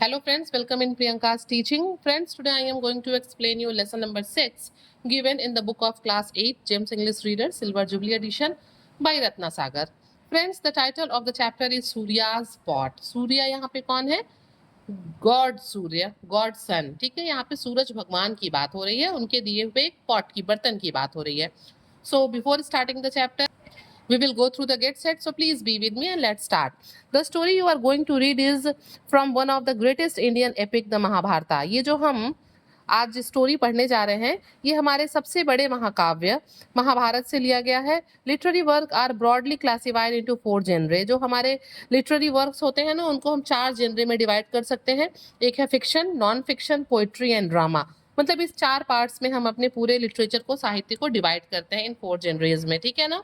Hello friends, welcome in Priyanka's teaching. Friends, today I am going to explain you lesson number 6 given in the book of class 8 James English Reader Silver Jubilee edition by Ratna Sagar. Friends, the title of the chapter is Surya's pot. Surya यहाँ पे कौन है? God सूर्य, God सन. ठीक है, यहाँ पे सूरज भगवान की बात हो रही है, उनके दिए हुए एक पॉट की, बर्तन की बात हो रही है. So before starting the chapter, we will go through the get set, so please be with me and let's start. The story you are going to read is from one of the greatest Indian epic, the Mahabharata. ये जो हम आज story पढ़ने जा रहे हैं, ये हमारे सबसे बड़े महाकाव्य महाभारत से लिया गया है. Literary work are broadly classified into 4 genre. जो हमारे लिटरेरी वर्क्स होते हैं ना, उनको हम 4 जेनरे में डिवाइड कर सकते हैं. एक है fiction, non fiction, poetry and drama. मतलब इस 4 पार्ट्स में हम अपने पूरे लिटरेचर को, साहित्य को डिवाइड करते हैं इन 4 जेनरेज में. ठीक है ना.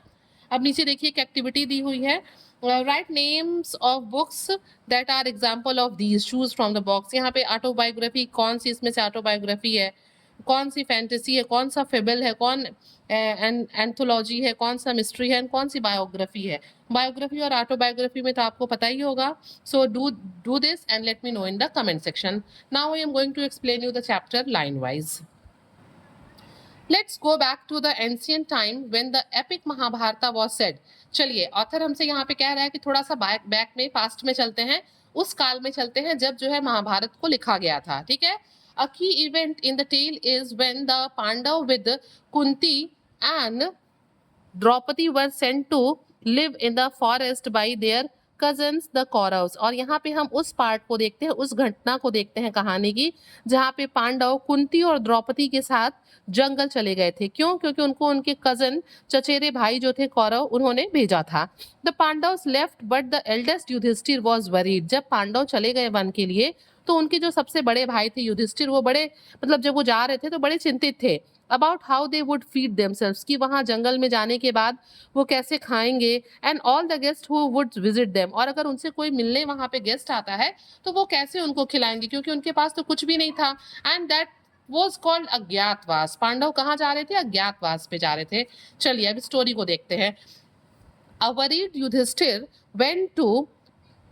अब नीचे देखिए एक एक्टिविटी दी हुई है. Write names of books that are example of these, choose from the box. यहाँ पे ऑटोबायोग्राफी, कौन सी इसमें से ऑटोबायोग्राफी है, कौन सी फैंटेसी है, कौन सा फेबल है, कौन एंथोलॉजी है, कौन सा मिस्ट्री है, कौन सी बायोग्राफी है. बायोग्राफी और ऑटोबायोग्राफी में तो आपको पता ही होगा. So do this and let me know in the comment section. Now I am going to explain you the chapter line wise. Let's go back to the ancient time when the epic Mahabharata was said. चलिए, author हमसे यहाँ पे कह रहा है कि थोड़ा सा बैक में, पास्ट में चलते हैं, उस काल में चलते हैं जब जो है महाभारत को लिखा गया था. ठीक है. A key event in the tale is when the Pandav with Kunti and Draupadi were sent to live in the forest by their cousins the Kauravas. और यहाँ पे हम उस पार्ट को देखते हैं, उस घटना को देखते हैं कहानी की, जहाँ पे पांडव कुंती और द्रौपदी के साथ जंगल चले गए थे. क्यों? क्योंकि उनको उनके कजन, चचेरे भाई जो थे कौरव, उन्होंने भेजा था. The Pandavs left but the eldest Yudhishthir was worried. जब पांडव चले गए वन के लिए, तो उनके जो सबसे बड़े भाई थे युधिष्ठिर, वो बड़े, मतलब जब वो जा रहे थे तो बड़े चिंतित थे about how they would feed themselves, कि वहाँ जंगल में जाने के बाद वो कैसे खाएंगे. And all the guest who would visit them, और अगर उनसे कोई मिलने वहाँ पे गेस्ट आता है तो वो कैसे उनको खिलाएंगे, क्योंकि उनके पास तो कुछ भी नहीं था. And that was called agyatvas. Pandav कहाँ जा रहे थे? अज्ञातवास पे जा रहे थे. चलिए अब स्टोरी को देखते हैं. A worried Yudhishthir went to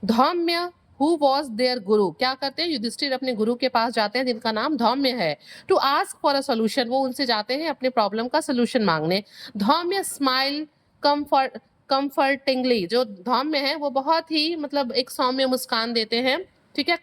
Dhaumya who was their guru. क्या करते हैं? युधिष्ठिर अपने गुरु के पास जाते हैं जिनका नाम धौम्य है. To ask for a solution, वो उनसे जाते हैं अपने प्रॉब्लम का सोल्यूशन मांगने. Dhaumya smile comfortingly. जो धौम्य है वो बहुत ही, मतलब एक सौम्य मुस्कान देते हैं. ठीक है.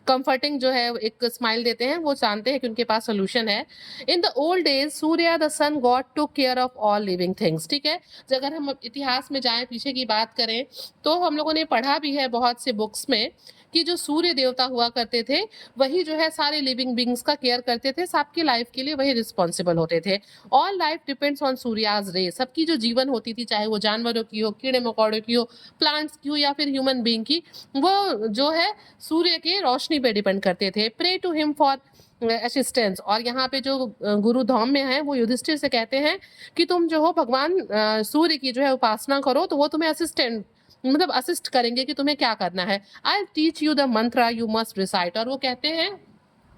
कंफर्टिंग जो है एक स्माइल देते हैं. वो जानते हैं कि उनके पास सोल्यूशन है. In the old days Surya the sun god took care of all living things. ठीक है. अगर हम इतिहास में जाएं, पीछे की बात करें, तो हम लोगों ने पढ़ा भी है बहुत से बुक्स में कि जो सूर्य देवता हुआ करते थे, वही जो है सारे लिविंग बींग्स का केयर करते थे. सबकी लाइफ के लिए वही रिस्पॉन्सिबल होते थे. ऑल लाइफ डिपेंड्स ऑन सूर्याज रे. सबकी जो जीवन होती थी, चाहे वो जानवरों की हो, कीड़े मकोड़ों की हो, प्लांट्स की हो, या फिर ह्यूमन बींग की, वो जो है सूर्य के रोशनी पे डिपेंड करते थे. Pray to him for assistance. और यहाँ पे जो गुरु धौम्य हैं, वो युधिष्ठिर से कहते हैं कि तुम जो हो भगवान सूर्य की जो है उपासना करो, तो वो तुम्हें असिस्टेंट, मतलब असिस्ट करेंगे कि तुम्हें क्या करना है. आई टीच यू द मंत्र यू मस्ट रिसाइट. और वो कहते हैं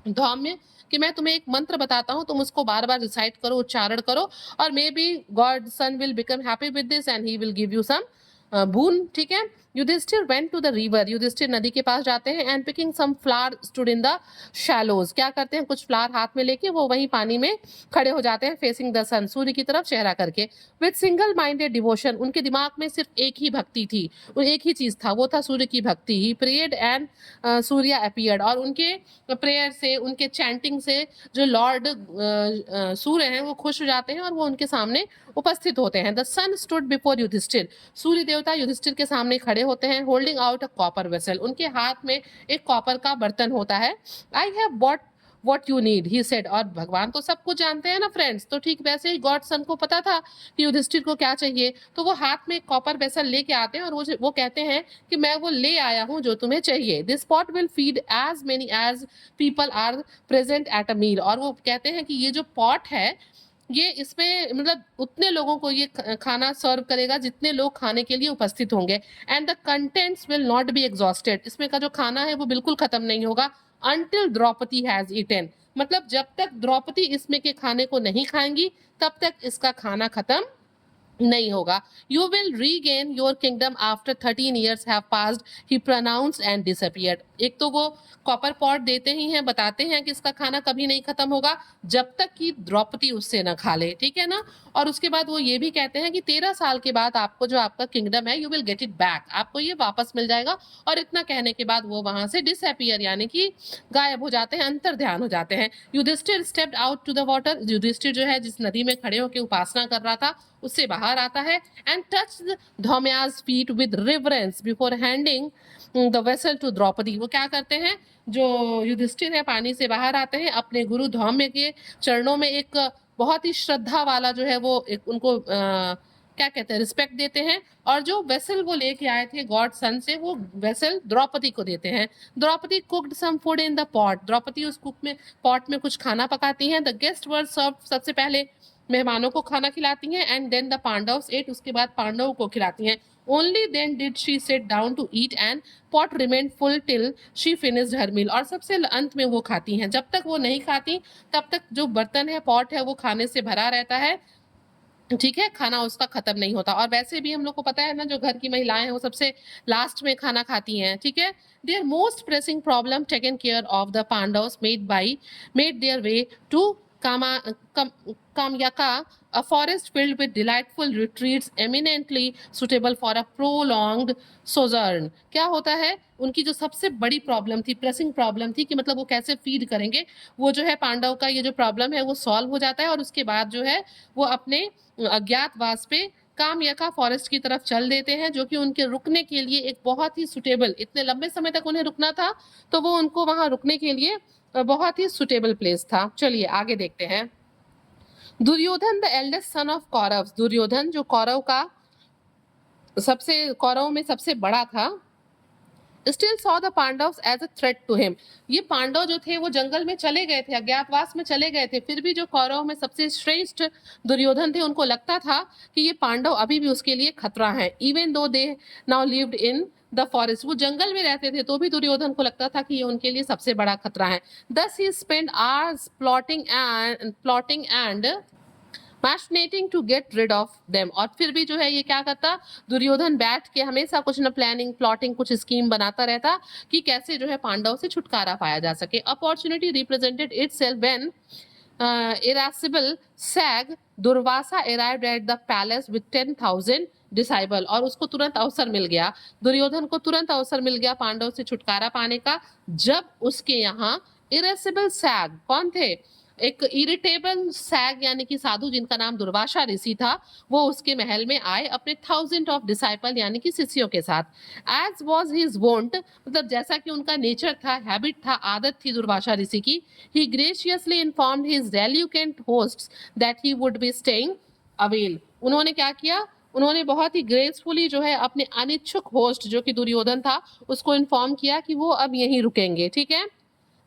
धौम्य कि मैं तुम्हें एक मंत्र बताता हूँ, तुम उसको बार बार रिसाइट करो, उच्चारण करो, और may be god sun will become happy with this and he will give you some boon. ठीक है. Yudhishthira went to the river. Yudhishthir नदी के पास जाते हैं. And picking some flower stood in the shallows. क्या करते हैं? कुछ फ्लावर हाथ में लेके वो वहीं पानी में खड़े हो जाते हैं, फेसिंग द सन, सूर्य की तरफ चेहरा करके. With single minded devotion. उनके दिमाग में सिर्फ एक ही भक्ति थी, एक ही चीज था, वो था सूर्य की भक्ति. ही प्रेयर्ड एंड सूर्य अपीयर्ड. और उनके प्रेयर से, उनके चैंटिंग से जो लॉर्ड सूर्य हैं वो खुश हो जाते हैं और वो उनके सामने उपस्थित होते हैं. The sun stood before Yudhishthira. सूर्य देवता युधिष्ठिर के सामने खड़े होते हैं. Holding out a copper vessel. उनके हाथ में एक कॉपर का बर्तन होता है. I have bought what you need, he said. और भगवान तो सब कुछ जानते हैं ना फ्रेंड्स, तो ठीक वैसे ही गॉड सन को पता था कि युधिष्ठिर को क्या चाहिए. तो वो हाथ में कॉपर वेसल लेके आते हैं और वो कहते हैं कि मैं वो ले आया हूँ जो तुम्हें चाहिए. This pot will feed as many as people are present at a meal. और वो कहते हैं कि ये जो पॉट है, ये इसमें मतलब उतने लोगों को ये खाना सर्व करेगा जितने लोग खाने के लिए उपस्थित होंगे. And the contents will not be exhausted. इसमें का जो खाना है वो बिल्कुल खत्म नहीं होगा. Until Draupadi has eaten. मतलब जब तक द्रौपदी इसमें के खाने को नहीं खाएंगी, तब तक इसका खाना खत्म नहीं होगा। You will regain your kingdom after 13 years have passed, he pronounced and disappeared. एक तो वो कॉपर पॉट देते ही हैं, बताते हैं कि इसका खाना कभी नहीं खत्म होगा जब तक कि द्रौपदी उससे न खा ले, ठीक है ना। और उसके बाद वो ये भी कहते हैं कि 13 साल के बाद आपको जो आपका किंगडम है, you will get it back, आपको ये वापस मिल जाएगा। और इतना कहने के बाद वो वहां से डिसअपियर यानी कि गायब हो जाते हैं, अंतर ध्यान हो जाते हैं। Yudhishthir stepped out to the water, Yudhishthir जो है जिस नदी में खड़े होकर उपासना कर रहा था उससे बाहर आता है। And touch Dhaumya's feet with reverence before handing the vessel to Draupadi. वो क्या करते हैं, जो युधिष्ठिर है पानी से बाहर आते हैं, अपने गुरु धौम्य के चरणों में एक बहुत ही श्रद्धा वाला जो है वो एक उनको क्या कहते हैं रिस्पेक्ट देते हैं। और जो वेसल वो लेके आए थे गॉड सन से, वो वेसल द्रौपदी को देते हैं। Draupadi cooked some food in the pot, Draupadi उस कुक में पॉट में कुछ खाना पकाती हैं। द गेस्ट वर सर्व, सबसे पहले मेहमानों को खाना खिलाती हैं। And then the Pandavas ate, उसके बाद पांडवों को खिलाती हैं। Only then did she sit down to eat and pot remain full till she finished her meal. और सबसे अंत में वो खाती हैं, जब तक वो नहीं खाती तब तक जो बर्तन है, पॉट है, वो खाने से भरा रहता है, ठीक है, खाना उसका खत्म नहीं होता। और वैसे भी हम लोग को पता है ना, जो घर की महिलाएं हैं वो सबसे लास्ट में खाना खाती हैं, ठीक है। Their most pressing problem taken care of the Pandavas made their way to Kamyaka, a forest filled with delightful retreats eminently suitable for a prolonged sojourn। क्या होता है, उनकी जो सबसे बड़ी प्रॉब्लम थी, प्रेसिंग प्रॉब्लम थी कि मतलब वो कैसे फीड करेंगे, वो जो है पांडव का ये जो प्रॉब्लम है वो सॉल्व हो जाता है। और उसके बाद जो है वो अपने अज्ञातवास पे कामयाका फॉरेस्ट की तरफ चल देते हैं, जो कि उनके रुकने के लिए एक बहुत ही सुटेबल, इतने लंबे समय तक उन्हें रुकना था तो वो उनको वहां रुकने के लिए बहुत ही सुटेबल प्लेस था। चलिए आगे देखते हैं। Duryodhan the eldest son of Kaurav, Duryodhan जो कौरव का सबसे कौरव में सबसे बड़ा था, still saw the Pandavs as a threat to him. ये पांडव जो थे वो जंगल में चले गए थे, अज्ञातवास में चले गए थे, फिर भी जो कौरव में सबसे श्रेष्ठ दुर्योधन थे उनको लगता था कि ये पांडव अभी भी उसके लिए खतरा है। Even though they now lived in the forest, वो जंगल में रहते थे तो भी दुर्योधन को लगता था कि ये उनके लिए सबसे बड़ा खतरा है। Thus he spend hours plotting and machinating to get rid of them. और फिर भी जो है ये क्या करता, दुर्योधन बैठ के हमेशा कुछ न प्लानिंग प्लॉटिंग कुछ स्कीम बनाता रहता कि कैसे जो है पांडव से छुटकारा पाया जा सके। Opportunity represented itself when irascible sag Durvasa arrived at the palace with 10,000 disciple. और उसको तुरंत अवसर मिल गया, दुर्योधन को तुरंत अवसर मिल गया पांडव से छुटकारा पाने का, जब उसके यहाँ इरेसिबल सैग कौन थे, एक इरिटेबल सैग यानी कि साधु जिनका नाम दुर्वासा ऋषि था, वो उसके महल में आए अपने 1000 ऑफ डिसाइपल यानी कि शिष्यों के साथ। एज वॉज हिज वोंट, मतलब जैसा कि उनका नेचर था, हैबिट था, आदत थी दुर्वासा ऋषि की, he graciously informed his reluctant hosts that he would be staying awhile. उन्होंने क्या किया, उन्होंने बहुत ही ग्रेसफुली जो है अपने अनिच्छुक होस्ट जो कि दुर्योधन था उसको इन्फॉर्म किया कि वो अब यहीं रुकेंगे, ठीक है।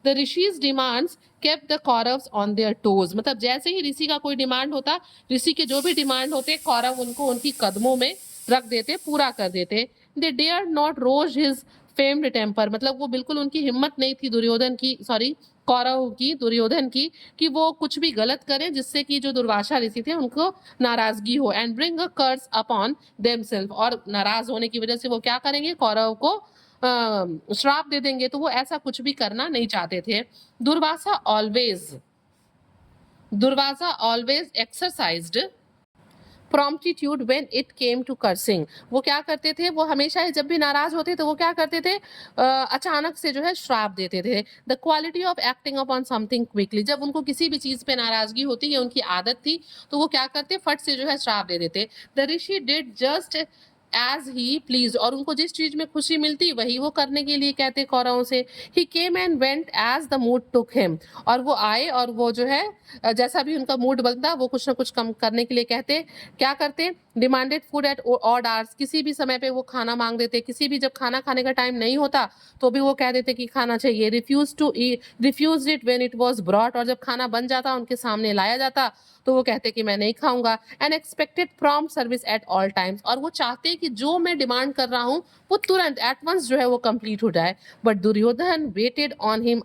The rishi's demands kept the Kauravas on their toes, मतलब जैसे ही ऋषि का कोई डिमांड होता, ऋषि के जो भी डिमांड होते कौरव उनको उनकी कदमों में रख देते, पूरा कर देते। They dare not rouse his famed temper, मतलब वो बिल्कुल उनकी हिम्मत नहीं थी दुर्योधन की, सॉरी कौरव की, दुर्योधन की, कि वो कुछ भी गलत करें जिससे कि जो दुर्वासा ऋषि थे उनको नाराजगी हो। And bring a curse upon themselves, और नाराज होने की वजह से वो क्या करेंगे, कौरव को श्राप दे देंगे, तो वो ऐसा कुछ भी करना नहीं चाहते थे। Durvasa always exercised promptitude when it came to cursing. वो क्या करते थे, वो हमेशा ही जब भी नाराज होते तो वो क्या करते थे, अचानक से जो है श्राप देते थे। The quality of acting upon something quickly, जब उनको किसी भी चीज पे नाराजगी होती है, उनकी आदत थी, तो वो क्या करते, फट से जो है श्राप दे देते। The rishi did just as he please, और उनको जिस चीज में खुशी मिलती वही वो करने के लिए कहते कौरवों से। He came and went as the mood took him, और वो आए और वो जो है जैसा भी उनका मूड बनता वो कुछ ना कुछ कम करने के लिए कहते। क्या करते, demanded food at odd hours, किसी भी समय पे वो खाना मांग देते, किसी भी जब खाना खाने का टाइम नहीं होता तो भी वो कह देते कि खाना चाहिए। Refuse it when it was brought, और जब खाना बन जाता उनके सामने लाया जाता तो वो कहते कि मैं नहीं खाऊंगा। And expected prompt service at all times, और वो चाहते कि जो मैं डिमांड कर रहा हूँ वो तुरंत एट वंस जो है वो कंप्लीट हो जाए। But Duryodhana waited on him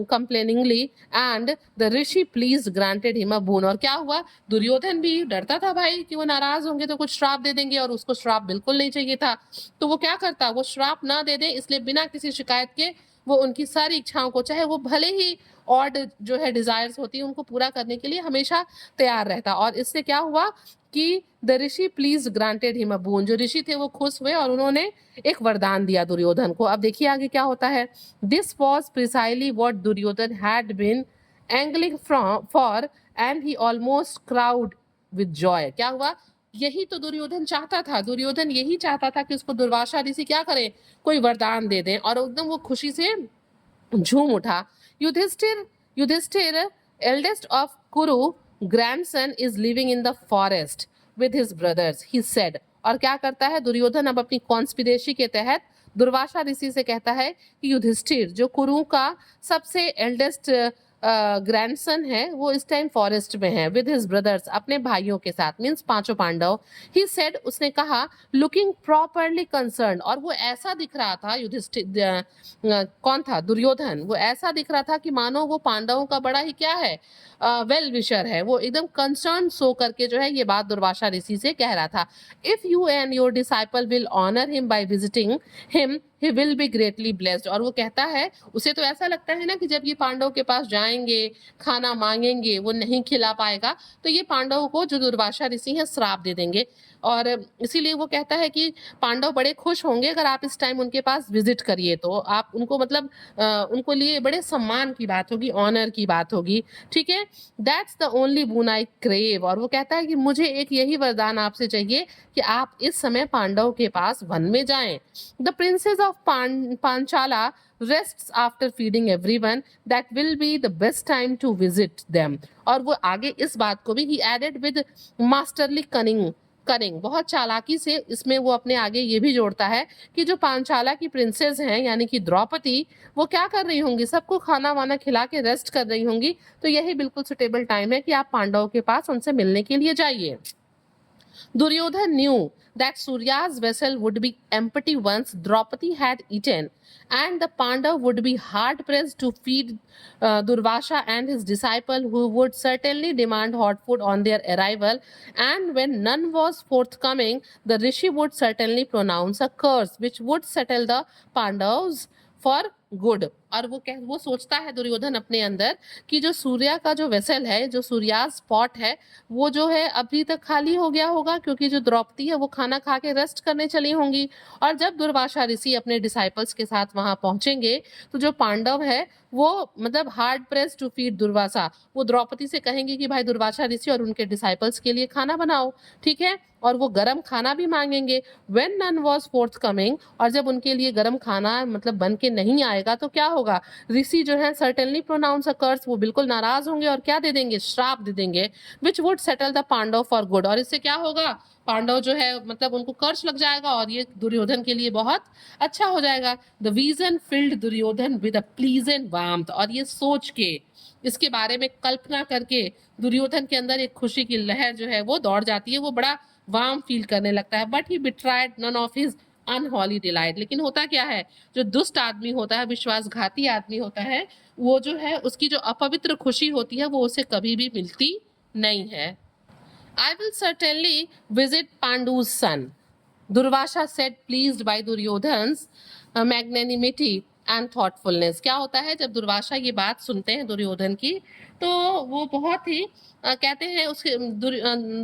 complainingly and the rishi pleased granted him a boon. और क्या हुआ, दुर्योधन भी डरता था भाई कि वो नाराज होंगे तो कुछ श्राप दे देंगे, और उसको श्राप बिल्कुल नहीं चाहिए था। तो वो क्या करता, वो श्राप ना दे दे, इसलिए बिना किसी शिकायत के वो उनकी सारी इच्छाओं को, चाहे वो भले ही ऑड जो है डिजायर्स होती है, उनको पूरा करने के लिए हमेशा तैयार रहता। और इससे क्या हुआ कि the rishi pleased granted him a boon, जो ऋषि थे वो खुश हुए और उन्होंने एक वरदान दिया दुर्योधन को। अब देखिए आगे क्या होता है। This was precisely what Duryodhan had been angling for and he almost crowed with joy. क्या हुआ, यही तो दुर्योधन चाहता था। दुर्योधन यही चाहता था कि उसको दुर्वासा ऋषि क्या करे, कोई वरदान दे दें, और एकदम वो खुशी से झूम उठा। Yudhishthir Yudhishthir eldest of Kuru grandson is living in the forest with his brothers, he said। और क्या करता है दुर्योधन, अब अपनी कॉन्स्पिरेसी के तहत दुर्वासा ऋषि से कहता है कि युधिष्ठिर जो कुरु का सबसे एल्डेस्ट ग्रैंडसन है, वो इस टाइम फॉरेस्ट में है विद हिज ब्रदर्स, अपने भाइयों के साथ, मीन्स पांचों पांडव। ही सेड, उसने कहा, लुकिंग प्रॉपरली कंसर्न, और वो ऐसा दिख रहा था, युधिष्ठिर कौन था, दुर्योधन, वो ऐसा दिख रहा था कि मानो वो पांडवों का बड़ा ही क्या है, वेल विशर है। वो एकदम कंसर्न सो करके जो है ये बात दुर्वासा ऋषि से कह रहा था। If you and your disciple will honour him by visiting him he will be greatly blessed। और वो कहता है, उसे तो ऐसा लगता है ना कि जब ये पांडव के पास जाएंगे, खाना मांगेंगे, वो नहीं खिला पाएगा, तो ये पांडवों को जो दुर्वासा ऋषि है श्राप दे देंगे। और इसीलिए वो कहता है कि पांडव बड़े खुश होंगे अगर आप इस टाइम उनके पास विजिट करिए, तो आप उनको मतलब उनको लिए बड़े सम्मान की बात होगी, ऑनर की बात होगी। ठीक है, that's the only boon I crave. और वो कहता है कि मुझे एक यही वरदान आपसे चाहिए कि आप इस समय पांडव के पास वन में जाएं। The princess of पांचाला rests after feeding everyone, that will be the best time to visit them। और वो आगे इस बात को भी he added with masterly cunning, बहुत चालाकी से इसमें वो अपने आगे ये भी जोड़ता है कि जो पांचाला की प्रिंसेस हैं यानी कि द्रौपदी, वो क्या कर रही होंगी, सबको खाना वाना खिला के रेस्ट कर रही होंगी, तो यही बिल्कुल सुटेबल टाइम है कि आप पांडवों के पास उनसे मिलने के लिए जाइए। Duryodhan knew that Surya's vessel would be empty once Draupadi had eaten, and the Pandav would be hard pressed to feed Durvasa and his disciple, who would certainly demand hot food on their arrival. And when none was forthcoming, the Rishi would certainly pronounce a curse, which would settle the Pandavs for good. और वो सोचता है दुर्योधन अपने अंदर कि जो सूर्या का जो वेसल है, जो सूर्याज स्पॉट है, वो जो है अभी तक खाली हो गया होगा, क्योंकि जो द्रौपदी है वो खाना खा के रेस्ट करने चली होंगी। और जब दुर्वासा ऋषि अपने डिसाइपल्स के साथ वहां पहुंचेंगे, तो जो पांडव है वो मतलब hard press to feed Durvasa, वो द्रौपदी से कहेंगे कि भाई दुर्वासा ऋषि और उनके डिसाइपल्स के लिए खाना बनाओ। ठीक है, और वो गरम खाना भी मांगेंगे। व्हेन नन वाज फोर्थकमिंग, और जब उनके लिए गरम खाना मतलब बन के नहीं आएगा तो क्या होगा, ऋषि जो है सर्टेनली प्रोनाउंस अ कर्स, वो बिल्कुल नाराज होंगे और क्या दे देंगे, श्राप दे देंगे, which would settle the Pandav for good. और इससे क्या होगा, पांडव जो है मतलब उनको कर्ज लग जाएगा और ये दुर्योधन के लिए बहुत अच्छा हो जाएगा। The vision filled Duryodhan with a pleasant warmth. और ये सोच के, इसके बारे में कल्पना करके दुर्योधन के अंदर एक खुशी की लहर जो है वो दौड़ जाती है, वो बड़ा वार्म फील करने लगता है। But he betrayed none of his unholy delight. लेकिन होता क्या है, जो दुष्ट आदमी होता है, विश्वासघाती आदमी होता है, वो जो है उसकी जो अपवित्र खुशी होती है वो उसे कभी भी मिलती नहीं है। I will certainly visit Pandu's son, Durvasa said, pleased by Duryodhan's magnanimity and thoughtfulness। क्या होता है जब दुर्वासा ये बात सुनते हैं दुर्योधन की, तो वो बहुत ही कहते हैं उसके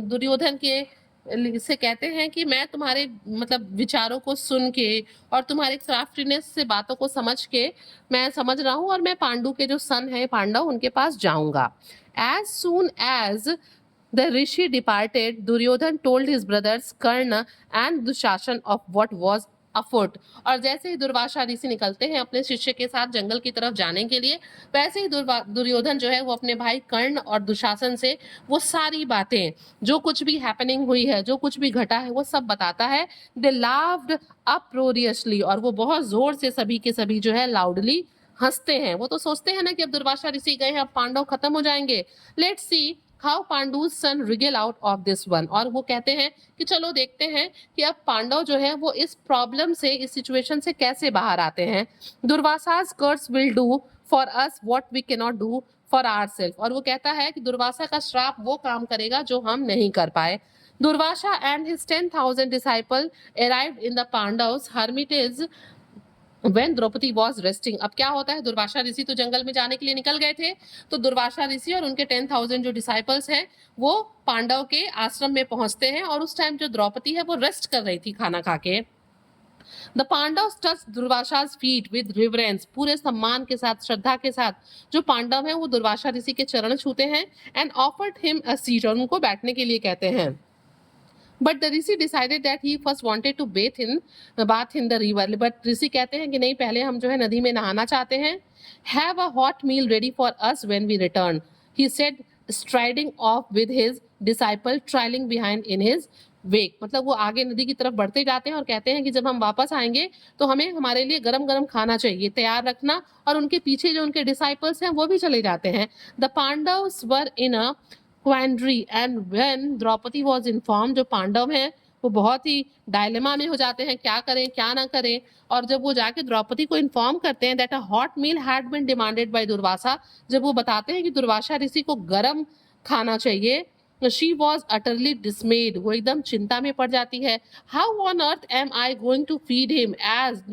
दुर्योधन के से कहते हैं कि मैं तुम्हारे मतलब विचारों को सुन के और तुम्हारे क्राफ्टीनेस से बातों को समझ के मैं समझ रहा हूँ, और मैं पांडु के जो सन है पांडव, उनके पास जाऊंगा। As soon as the rishi departed, Duryodhan told his brothers Karna and Dushasan of what was afoot। और जैसे ही दुर्वासा ऋषि निकलते हैं अपने शिष्य के साथ जंगल की तरफ जाने के लिए, वैसे ही दुर्योधन जो है वो अपने भाई कर्ण और दुशासन से वो सारी बातें, जो कुछ भी हैपनिंग हुई है, जो कुछ भी घटा है, वो सब बताता है। दे लाव्ड अप्रोरियसली, और वो बहुत जोर से सभी के सभी जो है लाउडली हंसते हैं। वो तो सोचते हैं ना कि अब दुर्वासा ऋषि गए हैं, अब पांडव खत्म हो जाएंगे। Let's see how Pandu's son wriggle out of this one. और वो कहते हैं कि चलो देखते हैं कि अब पांडव जो है वो इस प्रॉब्लम से, इस सिचुएशन से कैसे बाहर आते हैं। दुर्वासा's curse will do for us what we cannot do for ourselves। और वो कहता है कि दुर्वासा का श्राप वो काम करेगा जो हम नहीं कर पाए। Durvasha and his 10,000 disciples arrived in the Pandavs' hermitage when Draupadi was resting. अब क्या होता है, दुर्वासा ऋषि तो जंगल में जाने के लिए निकल गए थे, तो दुर्वासा ऋषि और उनके 10,000 जो डिसाइपल्स हैं वो पांडव के आश्रम में पहुंचते हैं, और उस टाइम जो द्रौपदी है वो रेस्ट कर रही थी खाना खा के। The Pandava touch Durvasa's feet with reverence, पूरे सम्मान के साथ, श्रद्धा के साथ जो पांडव हैं वो दुर्वासा ऋषि के चरण छूते हैं, and offered him a seat, और उनको बैठने के लिए कहते हैं। But the rishi decided that he first wanted to bath in the river, but ऋषि कहते हैं कि नहीं, पहले हम जो है नदी में नहाना चाहते हैं। Have a hot meal ready for us when we return, he said, striding off with his disciple trailing behind in his wake. मतलब वो आगे नदी की तरफ बढ़ते जाते हैं और कहते हैं कि जब हम वापस आएंगे तो हमें हमारे लिए गरम गरम खाना चाहिए, तैयार रखना, और उनके पीछे जो उनके डिसाइपल्स हैं वो भी चले जाते हैं। The Pandavas were in a quandary and when Draupadi was inform, जो पांडव हैं वो बहुत ही डायलेमा में हो जाते हैं, क्या करें क्या ना करें। और जब वो जाके द्रौपदी को इन्फॉर्म करते हैं that a hot meal had been demanded by Durvasa, जब वो बताते हैं कि दुर्वासा ऋषि को गरम खाना चाहिए, शी वॉज अटरली डिसमेड, वो एकदम चिंता में पड़ जाती है। How on earth am I going to feed him as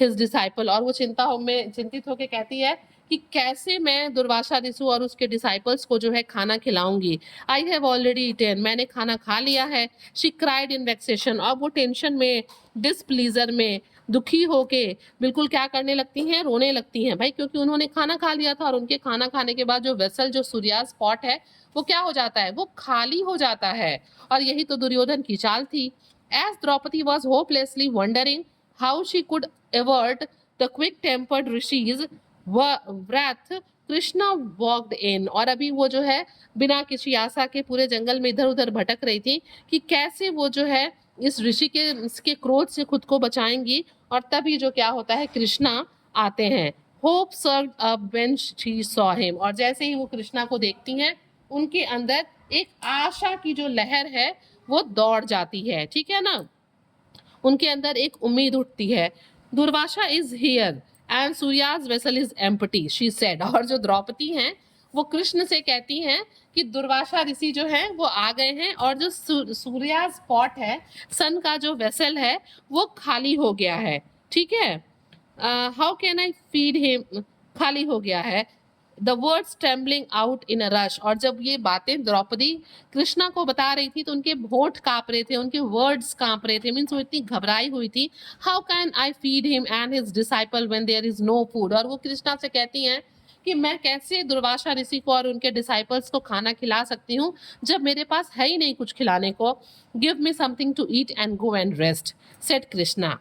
his disciple, और वो चिंतित होकर कहती है कि कैसे मैं दुर्वासा ऋषि और उसके डिसाइपल्स को जो है खाना खिलाऊंगी। आई हैव ऑलरेडी ईटेन, मैंने खाना खा लिया है। शी क्राइड इन वेक्सेशन, और वो टेंशन में, डिसप्लीजर में, दुखी होके बिल्कुल क्या करने लगती हैं, रोने लगती हैं भाई, क्योंकि उन्होंने खाना खा लिया था और उनके खाना खाने के बाद जो वेसल, जो सूर्यास पॉट है, वो क्या हो जाता है, वो खाली हो जाता है। और यही तो दुर्योधन की चाल थी। As Draupadi was hopelessly wondering how she could avert the quick tempered rishi's wrath, Krishna walked in, और अभी वो जो है बिना किसी आशा के पूरे जंगल में इधर उधर भटक रही थी कि कैसे वो जो है इस ऋषि के इसके क्रोध से खुद को बचाएंगी। और तभी जो क्या होता है, कृष्णा आते हैं। Hope served up when she saw him, और जैसे ही वो कृष्णा को देखती हैं उनके अंदर एक आशा की जो लहर है वो दौड़ जाती है, ठीक है ना, उनके अंदर एक उम्मीद उठती है। Durvasa is here and Surya's vessel is empty, she said, और जो द्रौपदी हैं वो कृष्ण से कहती हैं कि दुर्वासा ऋषि जो है वो आ गए हैं, और जो सूर्याज पॉट है, सन का जो वेसल है, वो खाली हो गया है, ठीक है। How can I feed him, खाली हो गया है। The words trembling out in a rush, और जब ये बातें द्रौपदी कृष्णा को बता रही थी तो उनके होंठ कांप रहे थे, उनके वर्ड्स कांप रहे थे, मीन्स वो इतनी घबराई हुई थी। How can I feed him and his disciple when there is no food, और वो कृष्णा से कहती हैं कि मैं कैसे दुर्वासा ऋषि को और उनके डिसाइपल्स को खाना खिला सकती हूँ जब मेरे पास है ही नहीं कुछ खिलाने को। Give me something to eat and go and rest, said Krishna.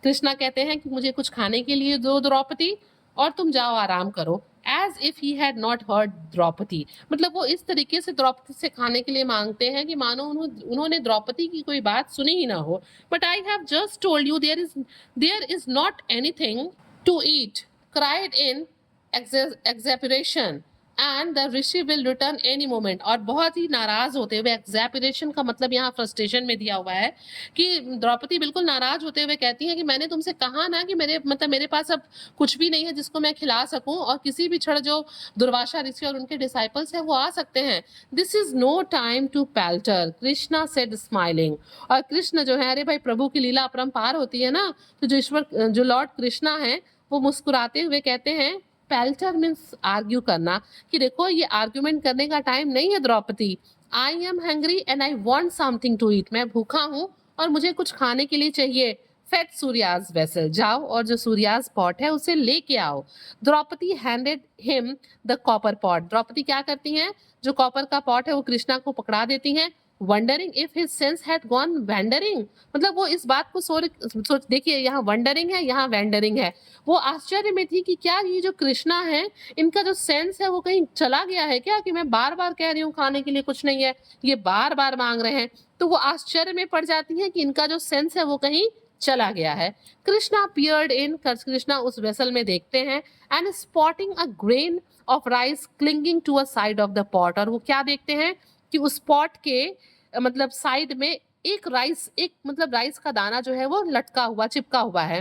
Krishna कहते हैं कि मुझे कुछ खाने के लिए दो द्रौपदी, और तुम जाओ आराम करो। As if he had not heard Draupadi, मतलब वो इस तरीके से द्रौपदी से खाने के लिए मांगते हैं कि मानो उन्होंने द्रौपदी की कोई बात सुनी ही ना हो। But I have just told you there is not anything to eat, cried in exasperation, and the rishi will return any moment, और बहुत ही नाराज होते हुए, एक्सेपरेशन का मतलब यहाँ फ्रस्ट्रेशन में दिया हुआ है कि द्रौपदी बिल्कुल नाराज होते हुए कहती है कि मैंने तुमसे कहा ना कि मेरे पास अब कुछ भी नहीं है जिसको मैं खिला सकूं, और किसी भी क्षण जो दुर्वासा ऋषि और उनके डिसाइपल्स हैं वो आ सकते हैं। This is no time to palter, Krishna said smiling, और कृष्ण जो है, अरे भाई प्रभु की लीला अपरंपार होती है ना, तो जो लॉर्ड कृष्णा है वो मुस्कुराते हुए कहते हैं, पैल्टर मीन्स आर्ग्यू करना, कि देखो ये आर्ग्यूमेंट करने का टाइम नहीं है Draupadi. I am hungry and I want something to eat, मैं भूखा हूँ और मुझे कुछ खाने के लिए चाहिए। फेट सूर्याज वेसल, जाओ और जो सूर्याज पॉट है उसे लेके आओ। Draupadi handed him the copper pot, Draupadi क्या करती हैं, जो कॉपर का पॉट है वो कृष्णा को पकड़ा देती हैं। Wondering if his sense had gone wandering, मतलब वो इस बात को सोच देखिए, यहाँ वंडरिंग है, यहाँ वैंडरिंग है। वो आश्चर्य में थी कि क्या ये जो कृष्णा है इनका जो सेंस है वो कहीं चला गया है क्या, कि मैं बार बार कह रही हूँ खाने के लिए कुछ नहीं है, ये बार बार मांग रहे हैं। तो वो आश्चर्य में पड़ जाती है कि इनका जो सेंस है वो कहीं चला गया है। कृष्णा पियर्ड इन, कृष्णा उस वेसल में देखते हैं, and spotting a grain of rice clinging to a side of the pot, और वो क्या देखते हैं कि उस पॉट के मतलब साइड में एक मतलब राइस का दाना जो है वो लटका हुआ, चिपका हुआ है।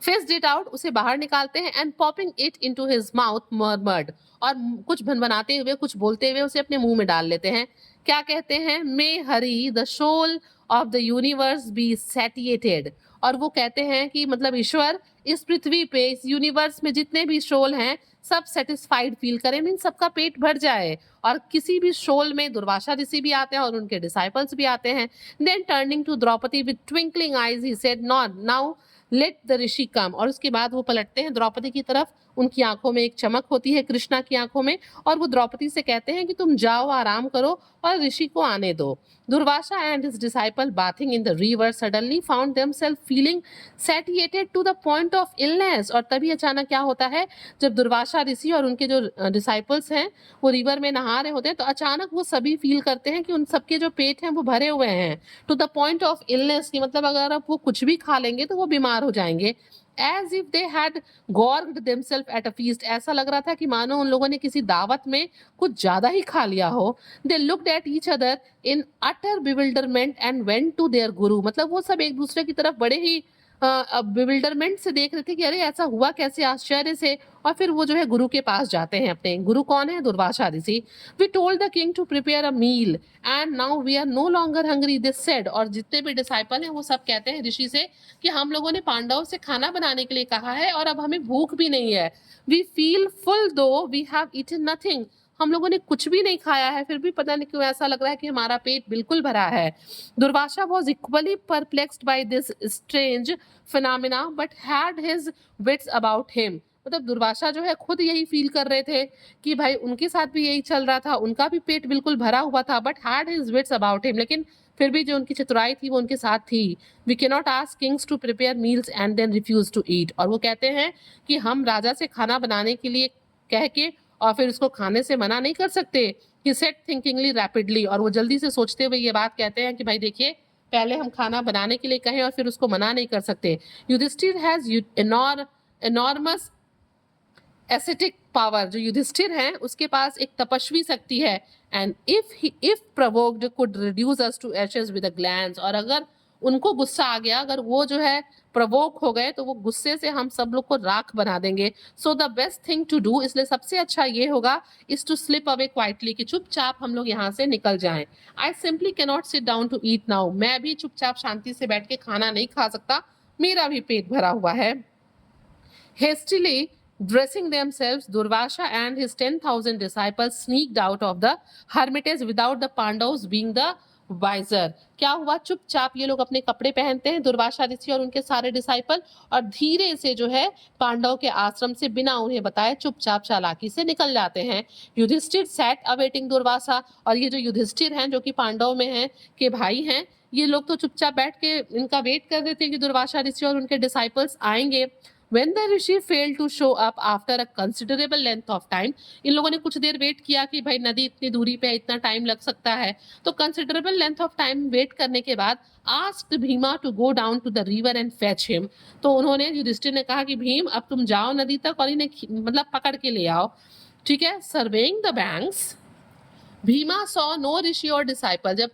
फिस्ड इट आउट, उसे बाहर निकालते हैं, and popping it into his mouth murmured, और कुछ भनभनाते हुए, कुछ बोलते हुए उसे अपने मुंह में डाल लेते हैं। क्या कहते हैं? May Hari the soul of the universe be satiated, और वो कहते हैं कि मतलब ईश्वर इस पृथ्वी पे, इस यूनिवर्स में जितने भी सोल हैं सब सेटिस्फाइड फील करें, मीन सबका पेट भर जाए। और किसी भी सोल में दुर्वासा ऋषि भी आते हैं और उनके डिसाइपल्स भी आते हैं। Then turning to Draupadi with twinkling eyes he said not now let the rishi come, और उसके बाद वो पलटते हैं द्रौपदी की तरफ, उनकी आंखों में एक चमक होती है कृष्णा की आंखों में, और वो द्रौपदी से कहते हैं कि तुम जाओ आराम करो और ऋषि को आने दो। Durvasa and his disciple bathing in the river suddenly found themselves feeling satiated to the point of illness, और तभी अचानक क्या होता है, जब दुर्वासा ऋषि और उनके जो डिसाइपल्स हैं वो रिवर में नहा रहे होते हैं, तो अचानक वो सभी फील करते हैं कि उन सबके जो पेट हैं वो भरे हुए हैं, to the point of illness, की मतलब अगर अब वो कुछ भी खा लेंगे तो वो बीमार हो जाएंगे। As if they had gorged themselves at a feast, ऐसा लग रहा था कि मानो उन लोगों ने किसी दावत में कुछ ज्यादा ही खा लिया हो। They looked at each other in utter bewilderment and went to their guru, मतलब वो सब एक दूसरे की तरफ बड़े ही बिविल्डरमेंट से देख रहे थे कि अरे ऐसा हुआ कैसे, आश्चर्य से, और फिर वो जो है गुरु के पास जाते हैं अपने। गुरु कौन है? Durvasa Rishi. We told the king to prepare a meal and now we are no longer hungry this said, और जितने भी डिसाइपल हैं वो सब कहते हैं ऋषि से कि हम लोगों ने पांडवों से खाना बनाने के लिए कहा है और अब हमें भूख भी नहीं है। वी फील फुल दो वी हैव ईटन नथिंग, हम लोगों ने कुछ भी नहीं खाया है, फिर भी पता नहीं क्यों ऐसा लग रहा है कि हमारा पेट बिल्कुल भरा है। Durvasa was equally perplexed by this strange phenomena but had his wits about him, मतलब दुर्वासा जो है खुद यही फील कर रहे थे कि भाई उनके साथ भी यही चल रहा था, उनका भी पेट बिल्कुल भरा हुआ था, but had his wits about him, लेकिन फिर भी जो उनकी चतुराई थी वो उनके साथ थी। We can not ask kings to prepare meals and then refuse to eat, और वो कहते हैं कि हम राजा से खाना बनाने के लिए कह के और फिर उसको खाने से मना नहीं कर सकते। ही सेड थिंकिंगली रैपिडली, और वो जल्दी से सोचते हुए ये बात कहते हैं कि भाई देखिए, पहले हम खाना बनाने के लिए कहें और फिर उसको मना नहीं कर सकते। Yudhishthira has enormous ascetic power, जो युधिष्ठिर हैं उसके पास एक तपस्वी शक्ति है। And if provoked could reduce us to ashes with a glance, और अगर उनको गुस्सा आ गया, अगर वो जो है प्रवोक हो गए तो वो गुस्से से हम सब लोग को राख बना देंगे। So the best thing to do, इसलिए सबसे अच्छा ये होगा, is to slip away quietly, कि चुपचाप हम लोग यहाँ से निकल जाएं। I simply can not sit down to eat now, मैं भी चुपचाप शांति से बैठ के खाना नहीं खा सकता, मेरा भी पेट भरा हुआ है। Hastily dressing themselves, Durvasha and his 10,000 disciples sneaked out of the hermitage without the Pandavas being the wiser. क्या हुआ? चुपचाप ये लोग अपने कपड़े पहनते हैं, दुर्वासा ऋषि और उनके सारे डिसाइपल, और धीरे से जो है पांडव के आश्रम से बिना उन्हें बताए चुपचाप चालाकी से निकल जाते हैं। युधिष्ठिर सैट अवेटिंग दुर्वासा, और ये जो युधिष्ठिर हैं जो कि पांडव में हैं के भाई हैं, ये लोग तो चुपचाप बैठ के इनका वेट कर रहे थे कि दुर्वासा ऋषि और उनके डिसाइपल्स आएंगे। When the Rishi failed to show up after a considerable length of time, इन लोगों ने कुछ देर वेट किया कि भाई नदी इतनी दूरी पे इतना टाइम लग सकता है, तो considerable length of time wait करने के बाद asked Bhima to go down to the river and fetch him, तो उन्होंने, युधिष्ठिर ने कहा कि भीम अब तुम जाओ नदी तक और इन्हें मतलब पकड़ के ले आओ। ठीक है। Surveying the banks Bhima saw no rishi और डिसाइपल, जब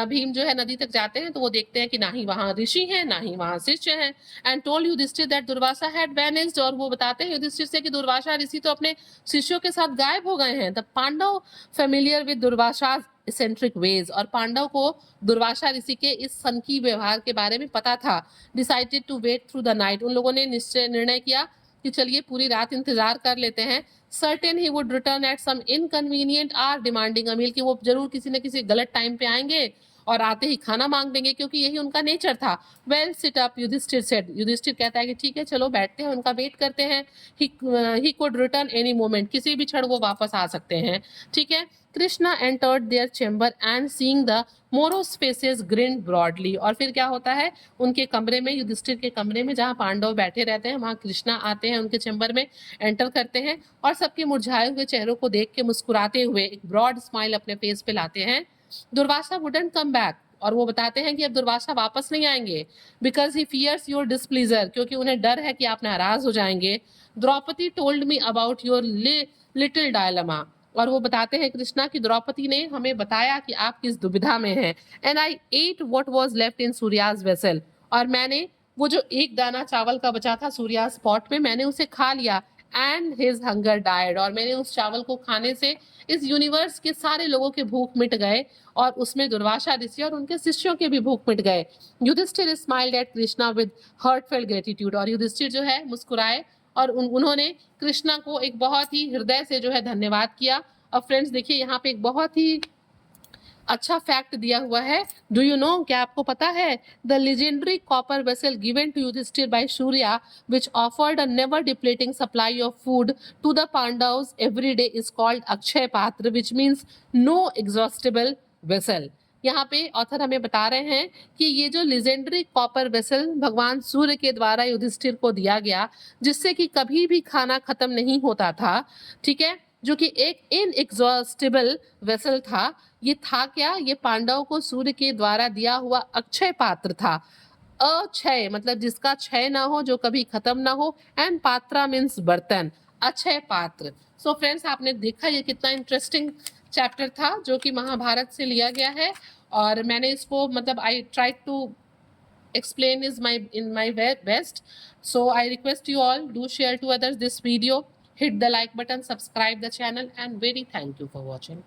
भीम जो है नदी तक जाते हैं तो वो देखते हैं कि ना ही वहां ऋषि है ना ही वहां शिष्य है। And told Yudhishthira that Durvasa had vanished, और वो बताते हैं युधिष्ठिर से कि दुर्वासा ऋषि तो अपने शिष्यों के साथ गायब हो गए हैं। The Pandava familiar with Durvasa eccentric ways, और पांडव को दुर्वासा ऋषि के इस सनकी व्यवहार के बारे में पता था। Decided to wait through the night, उन लोगों ने निर्णय किया कि चलिए पूरी रात इंतजार कर लेते हैं। Certain he would return at some inconvenient hour demanding a meal, कि वो जरूर किसी न किसी गलत टाइम पे आएंगे और आते ही खाना मांग देंगे, क्योंकि यही उनका नेचर था। Well sit up, Yudhishthira said, Yudhishthira कहता है कि ठीक है चलो बैठते हैं, उनका वेट करते हैं। He could return any moment, किसी भी क्षण वो वापस आ सकते हैं। ठीक है। Krishna entered their chamber and seeing the morose faces grinned broadly, और फिर क्या होता है, उनके कमरे में, युधिष्ठिर के कमरे में जहाँ पांडव बैठे रहते हैं, वहां कृष्णा आते हैं, उनके चेम्बर में एंटर करते हैं और सबके मुरझाए हुए चेहरों को देख के मुस्कुराते हुए एक ब्रॉड स्माइल अपने फेस पे लाते हैं। दुर्वासा वुडंट कम बैक, और वो बताते हैं कि अब दुर्वासा वापस नहीं आएंगे, because he fears your displeasure, क्योंकि उन्हें डर है कि आप नाराज हो जाएंगे। Draupadi told me about your little dilemma, और वो बताते हैं कृष्णा की द्रौपदी ने हमें बताया कि आप किस दुविधा में हैं। And I ate what was left in Surya's vessel, और मैंने वो जो एक दाना चावल का बचा था सूर्यास पॉट में, मैंने उसे खा लिया एंड हिज हंगर डायड, और मैंने उस चावल को खाने से इस यूनिवर्स के सारे लोगों के भूख मिट गए और उसमें दुर्वासा ऋषि और उनके शिष्यों के भी भूख मिट गए। Yudhishthira smiled at Krishna with heartfelt gratitude, और युधिष्ठिर जो है मुस्कुराए और उन्होंने कृष्णा को एक बहुत ही हृदय से जो है धन्यवाद किया। अब फ्रेंड्स देखिए यहाँ पे एक बहुत ही अच्छा फैक्ट दिया हुआ है। डू यू नो, क्या आपको पता है, the legendary copper vessel given to Yudhishthira by Surya which offered a never depleting supply of food to the Pandavas every day is called Akshay पात्र, which means no exhaustible vessel। यहाँ पे ऑथर हमें बता रहे हैं कि ये जो लेजेंडरी कॉपर वेसल भगवान सूर्य के द्वारा युधिष्ठिर को दिया गया, जिससे कि कभी भी खाना खत्म नहीं होता था, ठीक है, जो कि एक इनएग्जॉस्टिबल वेसल था, ये था क्या, ये पांडवों को सूर्य के द्वारा दिया हुआ अक्षय पात्र था। अक्षय मतलब जिसका क्षय ना हो, जो कभी खत्म ना हो, एंड पात्रा मीन्स बर्तन, अक्षय पात्र। सो फ्रेंड्स आपने देखा ये कितना इंटरेस्टिंग चैप्टर था जो कि महाभारत से लिया गया है, और मैंने इसको मतलब I try to explain is my in my best. So I request you all, do share to others this video, hit the like button, subscribe the channel, and very thank you for watching.